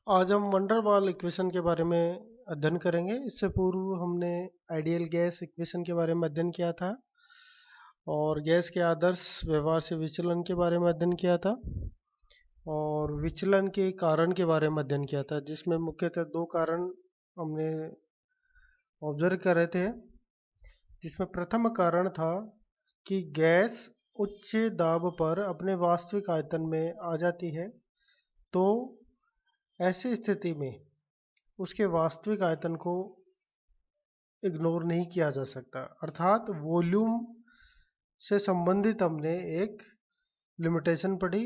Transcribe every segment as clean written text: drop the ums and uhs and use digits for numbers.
आज हम van der Waals equation के बारे में अध्ययन करेंगे। इससे पूर्व हमने आइडियल गैस इक्वेशन के बारे में अध्ययन किया था और गैस के आदर्श व्यवहार से विचलन के बारे में अध्ययन किया था और विचलन के कारण के बारे में अध्ययन किया था, जिसमें मुख्यतः दो कारण हमने ऑब्जर्व कर रहे थे। जिसमें प्रथम कारण था कि गैस उच्च दाब पर अपने वास्तविक आयतन में आ जाती है, तो ऐसी स्थिति में उसके वास्तविक आयतन को इग्नोर नहीं किया जा सकता, अर्थात वॉल्यूम से संबंधित हमने एक लिमिटेशन पढ़ी,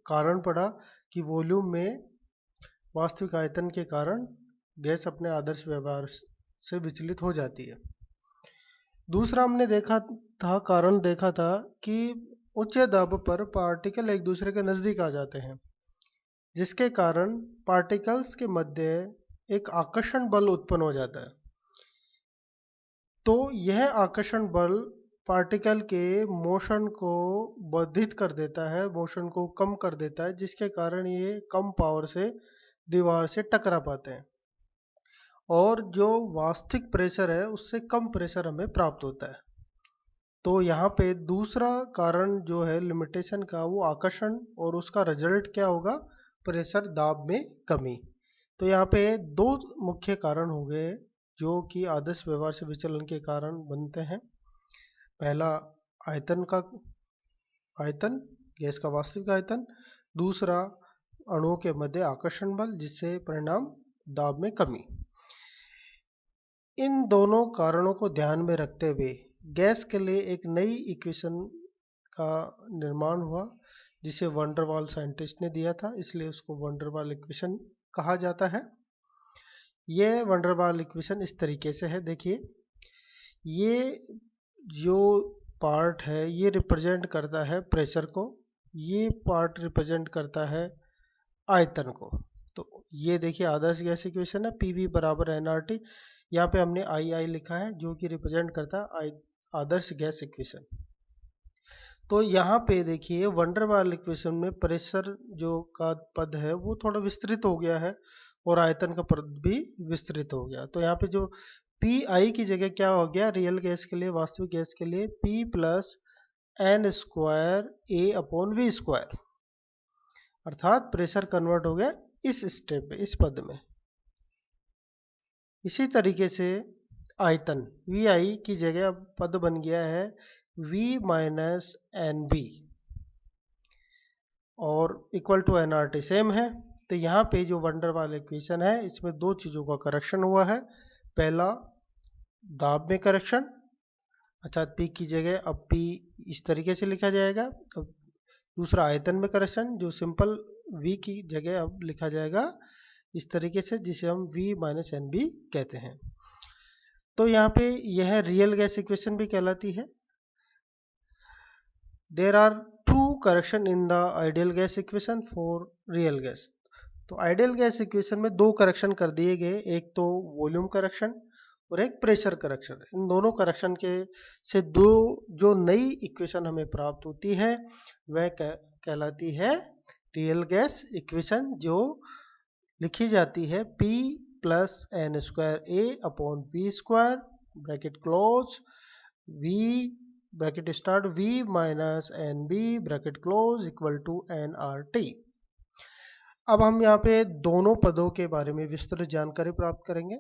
कारण पढ़ा कि वॉल्यूम में वास्तविक आयतन के कारण गैस अपने आदर्श व्यवहार से विचलित हो जाती है। दूसरा हमने कारण देखा था कि उच्च दाब पर पार्टिकल एक दूसरे के नज़दीक आ जाते हैं, जिसके कारण पार्टिकल्स के मध्य एक आकर्षण बल उत्पन्न हो जाता है। तो यह आकर्षण बल पार्टिकल के मोशन को वर्धित कर देता है, मोशन को कम कर देता है, जिसके कारण ये कम पावर से दीवार से टकरा पाते हैं और जो वास्तविक प्रेशर है उससे कम प्रेशर हमें प्राप्त होता है। तो यहाँ पे दूसरा कारण जो है लिमिटेशन का, वो आकर्षण, और उसका रिजल्ट क्या होगा? प्रेशर दाब में कमी। तो यहाँ पे दो मुख्य कारण हो गए जो कि आदर्श व्यवहार से विचलन के कारण बनते हैं। पहला आयतन, गैस का वास्तविक आयतन। दूसरा अणुओं के मध्य आकर्षण बल, जिससे परिणाम दाब में कमी। इन दोनों कारणों को ध्यान में रखते हुए गैस के लिए एक नई इक्वेशन का निर्माण हुआ, जिसे वंडरवॉल साइंटिस्ट ने दिया था, इसलिए उसको वंडरवॉल इक्वेशन कहा जाता है। यह वंडरवॉल इक्वेशन इस तरीके से है, देखिए, ये जो पार्ट है ये रिप्रेजेंट करता है प्रेशर को, ये पार्ट रिप्रेजेंट करता है आयतन को। तो ये देखिए आदर्श गैस इक्वेशन है, पीवी बराबर एनआरटी। यहाँ पे हमने आई लिखा है जो कि रिप्रेजेंट करता है आदर्श गैस इक्वेशन। तो यहाँ पे देखिए वंडरवॉल इक्वेशन में प्रेशर जो का पद है वो थोड़ा विस्तृत हो गया है और आयतन का पद भी विस्तृत हो गया। तो यहाँ पे जो पी आई की जगह क्या हो गया, रियल गैस के लिए, वास्तविक गैस के लिए, P plus N square A upon we square, अर्थात प्रेशर कन्वर्ट हो गया इस स्टेप में, इस पद में। इसी तरीके से आयतन वी आई की जगह अब पद बन गया है v माइनस एन बी और equal to N R T, same है। तो यहाँ पे जो वंडरवॉल इक्वेशन है इसमें दो चीज़ों का करेक्शन हुआ है। पहला दाब में करेक्शन, अर्थात p की जगह अब p इस तरीके से लिखा जाएगा। अब दूसरा आयतन में करेक्शन, जो सिंपल v की जगह अब लिखा जाएगा इस तरीके से, जिसे हम v माइनस एन बी कहते हैं। तो यहाँ पे यह रियल गैस इक्वेशन भी कहलाती है। There are two correction in the ideal gas equation for real gas. तो आइडियल गैस इक्वेशन में दो करेक्शन कर दिए गए, एक तो वॉल्यूम करेक्शन और एक प्रेशर करेक्शन। इन दोनों करेक्शन के से दो जो नई इक्वेशन हमें प्राप्त होती है वह कहलाती है रियल गैस इक्वेशन, जो लिखी जाती है P plus N square A upon B square, bracket close, V bracket start V minus N B bracket close equal to N R T. अब हम यहाँ पे दोनों पदों के बारे में विस्तृत जानकारी प्राप्त करेंगे,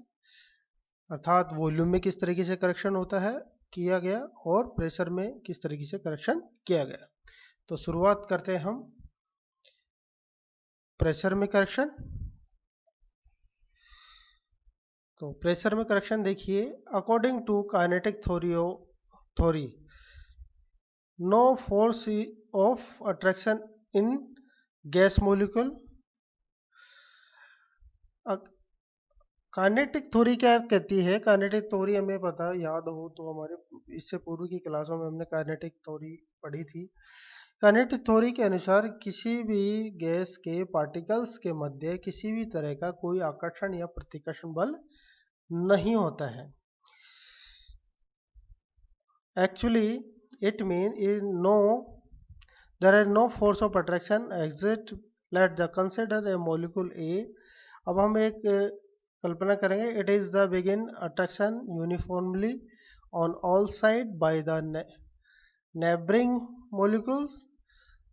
अर्थात वॉल्यूम में किस तरीके से करेक्शन होता है किया गया और प्रेशर में किस तरीके से करेक्शन किया गया। तो शुरुआत करते हैं हम प्रेशर में करेक्शन। तो प्रेशर में करेक्शन देखिए, according to kinetic theory no force of attraction in gas molecule. Kinetic theory क्या कहती है? काइनेटिक थ्योरी हमें पता, याद हो तो हमारे इससे पूर्व की क्लासों में हमने काइनेटिक थ्योरी पढ़ी थी। काइनेटिक थ्योरी के अनुसार किसी भी गैस के पार्टिकल्स के मध्य किसी भी तरह का कोई आकर्षण या प्रतिकर्षण बल नहीं होता है। Actually it mean there is no force of attraction exist. Let the consider a molecule A अब हम एक कल्पना करेंगे, it is the begin attraction uniformly on all side by the neighboring molecules.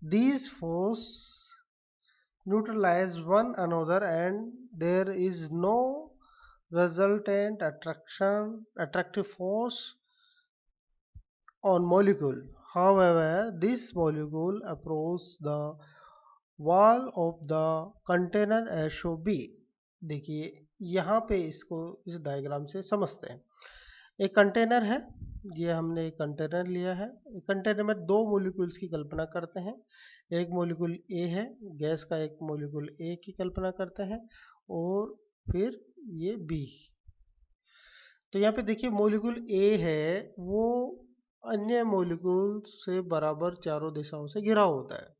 These force neutralize one another and there is no resultant attractive force on molecule. However, this molecule approach the wall of the container as shown b. देखिए यहाँ पे इसको इस diagram से समझते हैं। एक container है, ये हमने एक कंटेनर लिया है। कंटेनर में दो मॉलिक्यूल्स की कल्पना करते हैं। एक मॉलिक्यूल ए है, गैस का एक मॉलिक्यूल ए की कल्पना करते हैं, और फिर ये बी। तो यहाँ पे देखिए मॉलिक्यूल ए है वो अन्य मॉलिक्यूल से बराबर चारों दिशाओं से घिरा होता है।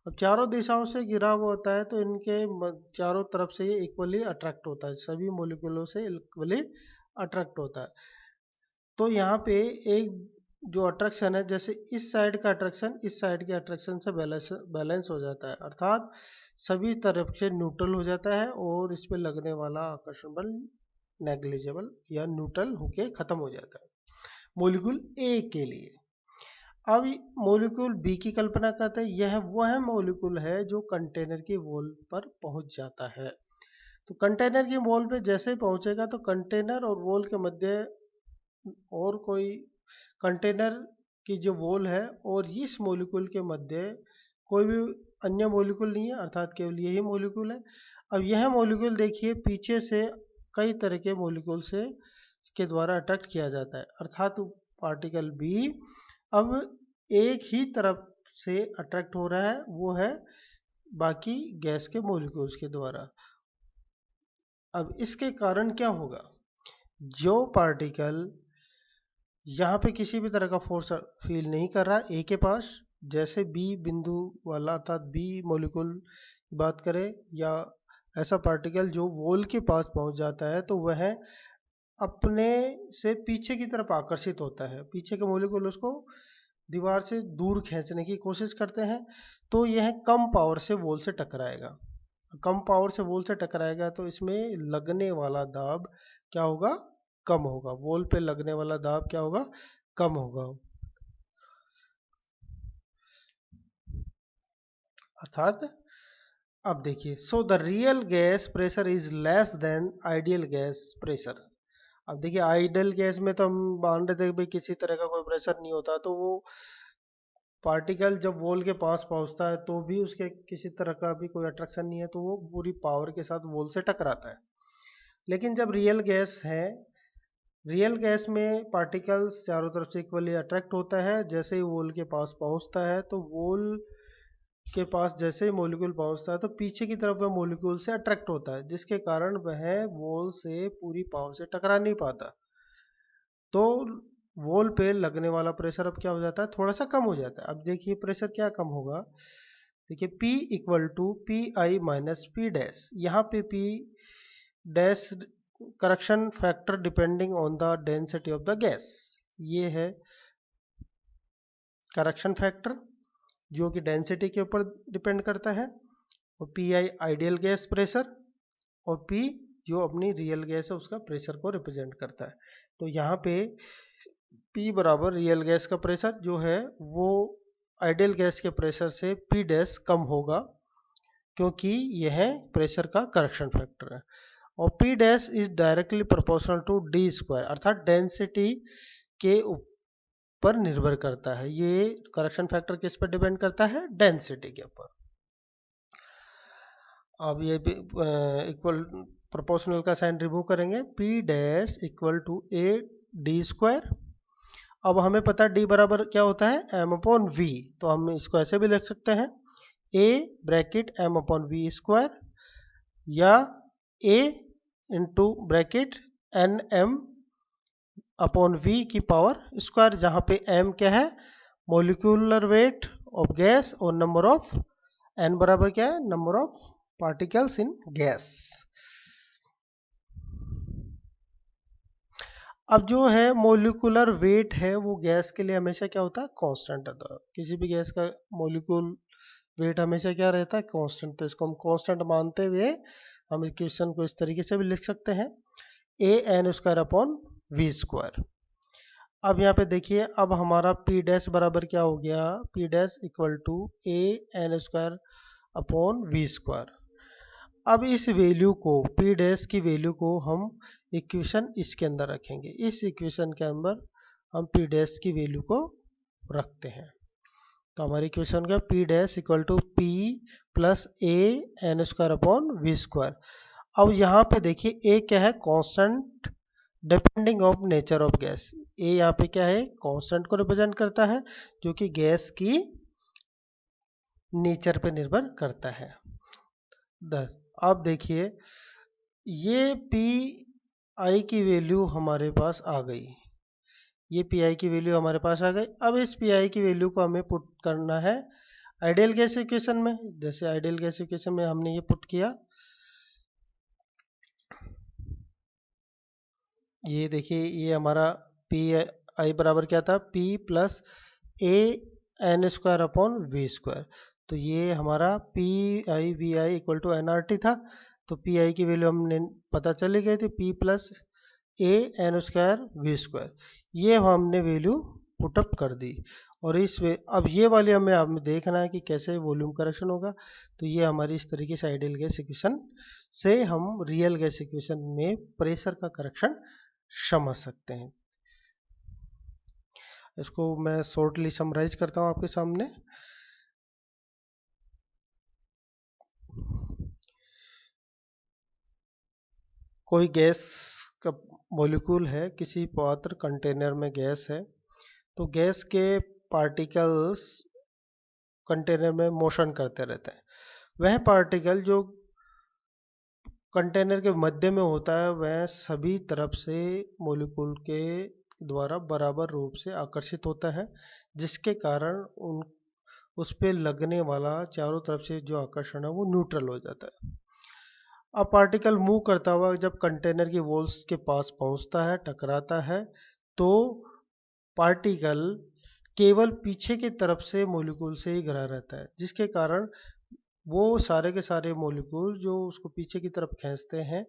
अब चारों दिशाओं से घिरा हुआ होता है तो इनके चारों तरफ से ये इक्वली अट्रैक्ट होता है, सभी मॉलिक्यूलों से इक्वली अट्रैक्ट होता है। तो यहाँ पे एक जो अट्रैक्शन है, जैसे इस साइड का अट्रैक्शन इस साइड के अट्रैक्शन से बैलेंस हो जाता है, अर्थात सभी तरफ से न्यूट्रल हो जाता है और इस पे लगने वाला आकर्षण बल नेग्लिजिबल या न्यूट्रल होके खत्म हो जाता है मॉलिक्यूल ए के लिए। अब मॉलिक्यूल बी की कल्पना करते हैं, यह वह मॉलिक्यूल है जो कंटेनर की वॉल पर पहुंच जाता है। तो कंटेनर की वॉल पे जैसे पहुंचेगा तो कंटेनर और वॉल के मध्य और कोई कंटेनर की जो वॉल है और इस मॉलिक्यूल के मध्य कोई भी अन्य मॉलिक्यूल नहीं है, अर्थात केवल यही मॉलिक्यूल है। अब यह मॉलिक्यूल देखिए पीछे से कई तरह के मॉलिक्यूल से के द्वारा अट्रैक्ट किया जाता है, अर्थात पार्टिकल बी अब एक ही तरफ से अट्रैक्ट हो रहा है, वो है बाकी गैस के मॉलिक्यूल्स के द्वारा। अब इसके कारण क्या होगा, जो पार्टिकल यहाँ पे किसी भी तरह का फोर्स फील नहीं कर रहा ए के पास, जैसे बी बिंदु वाला अर्थात बी मॉलिक्यूल की बात करें, या ऐसा पार्टिकल जो वॉल के पास पहुंच जाता है तो वह अपने से पीछे की तरफ आकर्षित होता है, पीछे के मॉलिक्यूल उसको दीवार से दूर खींचने की कोशिश करते हैं, तो यह कम पावर से वॉल से टकराएगा। कम पावर से वॉल से टकराएगा तो इसमें लगने वाला दाब क्या होगा, कम होगा। वॉल पे लगने वाला दाब क्या होगा, कम होगा। अर्थात अब देखिए, so the real gas pressure is less than ideal gas pressure. अब देखिए आइडियल गैस में तो हम मान रहे थे कि भाई किसी तरह का कोई प्रेशर नहीं होता, तो वो पार्टिकल जब वॉल के पास पहुंचता है तो भी उसके किसी तरह का भी कोई अट्रैक्शन नहीं है, तो वो पूरी पावर के साथ वॉल से टकराता है। लेकिन जब रियल गैस है, रियल गैस में पार्टिकल्स चारों तरफ से इक्वली अट्रैक्ट होता है। जैसे ही वॉल के पास पहुंचता है तो वॉल के पास जैसे ही मॉलिक्यूल पहुंचता है तो पीछे की तरफ वह मॉलिक्यूल से अट्रैक्ट होता है, जिसके कारण वह वॉल से पूरी पावर से टकरा नहीं पाता। तो वॉल पे लगने वाला प्रेशर अब क्या हो जाता है, थोड़ा सा कम हो जाता है। अब देखिए प्रेशर क्या कम होगा, देखिए P equal to P I minus P dash. यहाँ पे P dash correction factor depending on the density of the gas, ये है करेक्शन फैक्टर जो कि डेंसिटी के ऊपर डिपेंड करता है। और P I ideal gas pressure, और P जो अपनी रियल गैस है उसका प्रेशर को रिप्रेजेंट करता है। तो यहाँ पे P बराबर रियल गैस का प्रेशर जो है वो आइडियल गैस के प्रेशर से P डैश कम होगा, क्योंकि यह प्रेशर का करेक्शन फैक्टर है। और P dash is directly proportional to D square, अर्थात डेंसिटी के ऊपर निर्भर करता है। ये करेक्शन फैक्टर किस पर डिपेंड करता है, डेंसिटी के ऊपर। अब ये इक्वल प्रोपोर्शनल का साइन रिमूव करेंगे, P dash equal to A D square. अब हमें पता है डी बराबर क्या होता है, एम अपॉन वी, तो हम इसको ऐसे भी लिख सकते हैं a bracket m upon we square, या a into bracket n m upon v की पावर स्क्वायर, जहां पे एम क्या है, मोलिकुलर वेट ऑफ गैस, और नंबर ऑफ एन बराबर क्या है, number of particles in gas. अब जो है मोलिकुलर वेट है वो गैस के लिए हमेशा क्या होता है, कांस्टेंट रहता है। किसी भी गैस का मोलिकुल वेट हमेशा क्या रहता है, कांस्टेंट। तो इसको हम कांस्टेंट मानते हुए हम इक्वेशन को इस तरीके से भी लिख सकते हैं, a N square upon we square. अब यहाँ पे देखिए, अब हमारा पी डैश बराबर क्या हो गया, P dash equal to A N square upon we square. अब इस वैल्यू को, पी डैश की वैल्यू को हम इक्वेशन इसके अंदर रखेंगे, इस इक्वेशन के अंदर हम पी डैश की वैल्यू को रखते हैं। तो हमारी इक्वेशन का p dash equal to P plus A N square upon we square. अब यहाँ पे देखिए ए क्या है, constant depending of nature of gas. A यहाँ पे क्या है, कांस्टेंट को रिप्रेजेंट करता है जो कि गैस की नेचर पे निर्भर करता है। अब देखिए, ये पी आई की वैल्यू हमारे पास आ गई, ये पी आई की वैल्यू हमारे पास आ गई। अब इस पी आई की वैल्यू को हमें पुट करना है आइडियल गैस इक्वेशन में। जैसे आइडियल गैस इक्वेशन में हमने ये पुट किया, ये देखिए, ये हमारा पी आई बराबर क्या था, P plus A N square upon we square. तो ये हमारा P I V I equal to N R T था। तो पी आई की वैल्यू हमने पता चली गई थी, P plus A N square V square. ये हमने वैल्यू पुटअप कर दी। और अब ये वाली हमें देखना है कि कैसे वॉल्यूम करेक्शन होगा। तो ये हमारी इस तरीके से आइडियल गैस इक्वेशन से हम रियल गैस इक्वेशन में प्रेशर का करेक्शन समझ सकते हैं। इसको मैं शॉर्टली समराइज करता हूं आपके सामने। कोई गैस का मॉलिक्यूल है, किसी पात्र कंटेनर में गैस है, तो गैस के पार्टिकल्स कंटेनर में मोशन करते रहते हैं। वह पार्टिकल जो कंटेनर के मध्य में होता है, वह सभी तरफ से मॉलिक्यूल के द्वारा बराबर रूप से आकर्षित होता है, जिसके कारण उस पे लगने वाला चारों तरफ से जो आकर्षण है वो न्यूट्रल हो जाता है। अब पार्टिकल मूव करता हुआ जब कंटेनर की वॉल्स के पास पहुंचता है, टकराता है, तो पार्टिकल केवल पीछे की तरफ से मॉलिक्यूल से ही घिरा रहता है, जिसके कारण वो सारे के सारे मॉलिक्यूल जो उसको पीछे की तरफ खींचते हैं,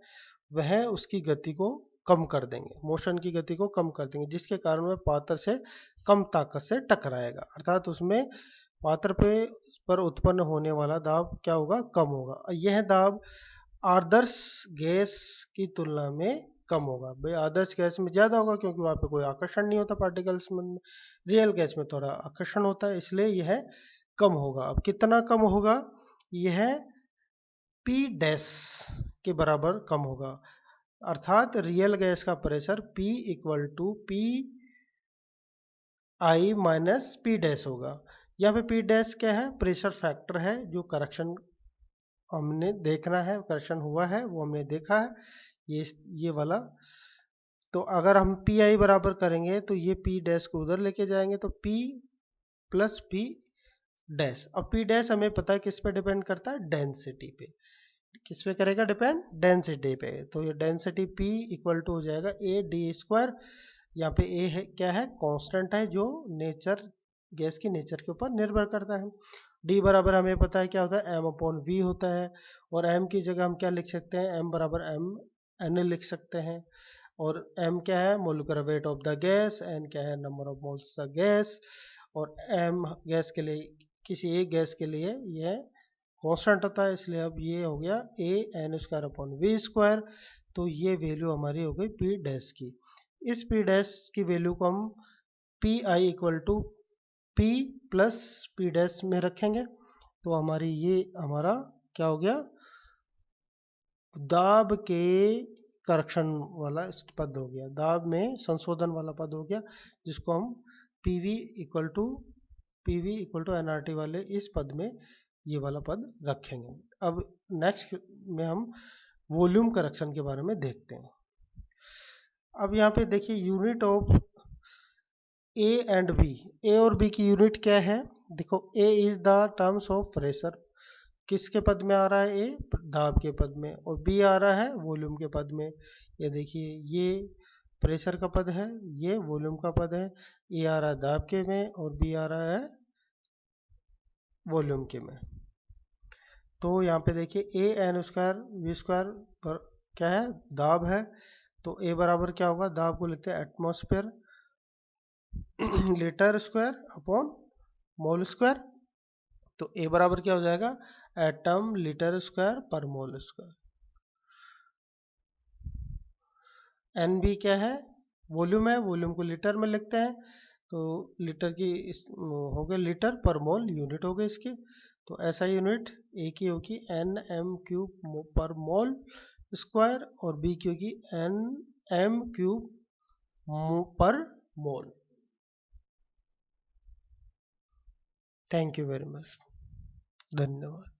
वह उसकी गति को कम कर देंगे, मोशन की गति को कम कर देंगे, जिसके कारण वह पात्र से कम ताकत से टकराएगा। अर्थात उसमें पात्र पर उत्पन्न होने वाला दाब क्या होगा, कम होगा। यह दाब आदर्श गैस की तुलना में कम होगा। भाई आदर्श गैस में ज्यादा होगा क्योंकि वहां पे कोई आकर्षण नहीं होता पार्टिकल्स में। रियल गैस में थोड़ा आकर्षण होता है, इसलिए यह कम होगा। अब कितना कम होगा, यह P डैश के बराबर कम होगा। अर्थात रियल गैस का pressure P equal to P I minus P dash होगा। यहाँ पे P डैश क्या है, प्रेशर फैक्टर है, जो करेक्शन हमने देखना है, करेक्शन हुआ है वो हमने देखा है, ये वाला। तो अगर हम पी आई बराबर करेंगे तो ये P डैश को उधर लेके जाएंगे, तो P प्लस P डैश। अब P डैश हमें पता है किस पे डिपेंड करता है, डेंसिटी पे। किस पे करेगा डिपेंड, डेंसिटी पे। तो ये डेंसिटी P इक्वल टू हो जाएगा ए डी स्क्वायर। यहाँ पे ए है क्या है, कांस्टेंट है जो नेचर, गैस की नेचर के ऊपर निर्भर करता है। डी बराबर हमें पता है क्या होता है, एम अपॉन वी होता है। और एम की जगह हम क्या लिख सकते हैं, एम बराबर एम एन लिख सकते हैं। और एम क्या है, molecular weight of the gas, N क्या है, number of moles the gas. और एम गैस के लिए, किसी एक गैस के लिए यह कांस्टेंट होता है, इसलिए अब ये हो गया a N square upon we square. तो ये वैल्यू हमारी हो गई पी डैश की। इस पी डैश की वैल्यू को हम P I equal to P plus P dash में रखेंगे। तो हमारी ये हमारा क्या हो गया, दाब के करेक्शन वाला पद हो गया, दाब में संशोधन वाला पद हो गया, जिसको हम पीवी इक्वल टू एनआरटी वाले इस पद में ये वाला पद रखेंगे। अब नेक्स्ट में हम वॉल्यूम करेक्शन के बारे में देखते हैं। अब यहाँ पे देखिए, unit of a and b, a और बी की यूनिट क्या है, देखो a is the terms of pressure, किसके पद में आ रहा है, ए दाब के पद में, और बी आ रहा है वॉल्यूम के पद में। ये देखिए, ये प्रेशर का पद है, ये वॉल्यूम का पद है। ए आ रहा है दाब के में और बी आ रहा है वॉल्यूम के में। तो यहाँ पे देखिए A N square V square पर क्या है, दाब है। तो ए बराबर क्या होगा, दाब को लिखते हैं atmosphere litre square upon mole square. तो ए बराबर क्या हो जाएगा, एटम लीटर स्क्वायर पर मोल स्क्वायर। एन भी क्या है, वॉल्यूम है, वॉल्यूम को लीटर में लिखते हैं। तो लीटर की हो गया लीटर पर मोल, यूनिट हो गए इसके। तो ऐसा यूनिट ए की होगी एन एम क्यूब पर मोल स्क्वायर, और बी की होगी एन एम क्यूब पर मोल। थैंक यू वेरी मच, धन्यवाद।